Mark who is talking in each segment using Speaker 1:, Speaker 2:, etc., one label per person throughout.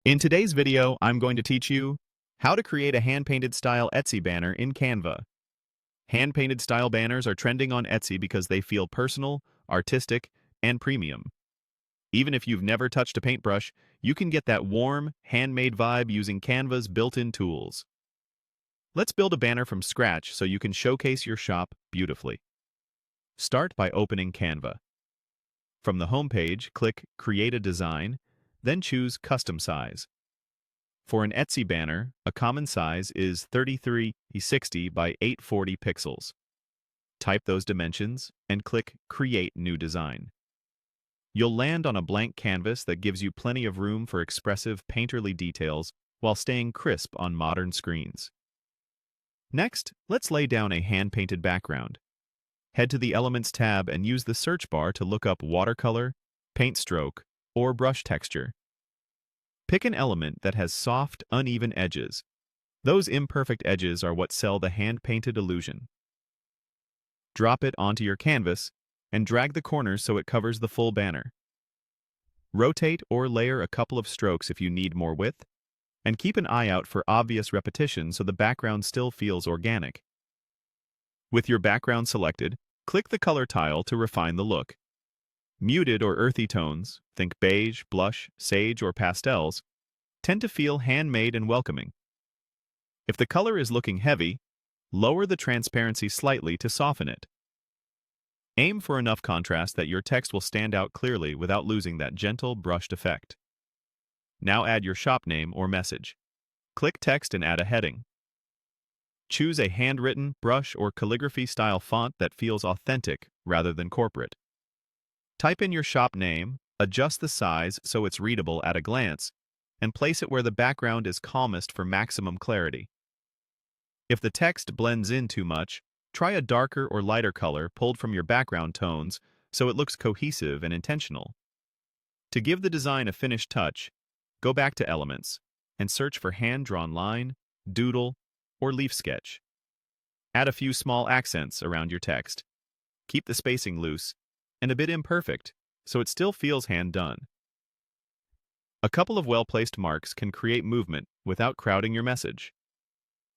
Speaker 1: In today's video, I'm going to teach you how to create a hand-painted style Etsy banner in Canva. Hand-painted style banners are trending on Etsy because they feel personal, artistic, and premium. Even if you've never touched a paintbrush, you can get that warm, handmade vibe using Canva's built-in tools. Let's build a banner from scratch so you can showcase your shop beautifully. Start by opening Canva. From the home page, click Create a Design, then choose Custom Size. For an Etsy banner, a common size is 3360 by 840 pixels. Type those dimensions and click Create New Design. You'll land on a blank canvas that gives you plenty of room for expressive, painterly details while staying crisp on modern screens. Next, let's lay down a hand-painted background. Head to the Elements tab and use the search bar to look up watercolor, paint stroke, or brush texture. Pick an element that has soft, uneven edges. Those imperfect edges are what sell the hand-painted illusion. Drop it onto your canvas and drag the corners so it covers the full banner. Rotate or layer a couple of strokes if you need more width, and keep an eye out for obvious repetition so the background still feels organic. With your background selected, click the color tile to refine the look. Muted or earthy tones, think beige, blush, sage, or pastels, tend to feel handmade and welcoming. If the color is looking heavy, lower the transparency slightly to soften it. Aim for enough contrast that your text will stand out clearly without losing that gentle, brushed effect. Now add your shop name or message. Click Text and add a heading. Choose a handwritten, brush, or calligraphy-style font that feels authentic rather than corporate. Type in your shop name, adjust the size so it's readable at a glance, and place it where the background is calmest for maximum clarity. If the text blends in too much, try a darker or lighter color pulled from your background tones so it looks cohesive and intentional. To give the design a finished touch, go back to Elements and search for hand-drawn line, doodle, or leaf sketch. Add a few small accents around your text. Keep the spacing loose and a bit imperfect, so it still feels hand-done. A couple of well-placed marks can create movement without crowding your message.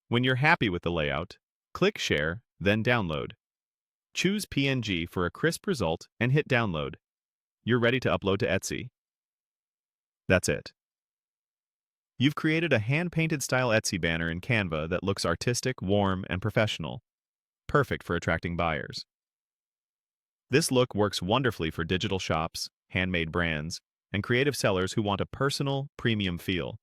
Speaker 1: When you're happy with the layout, click Share, then Download. Choose PNG for a crisp result and hit Download. You're ready to upload to Etsy. That's it. You've created a hand-painted style Etsy banner in Canva that looks artistic, warm, and professional, perfect for attracting buyers. This look works wonderfully for digital shops, handmade brands, and creative sellers who want a personal, premium feel.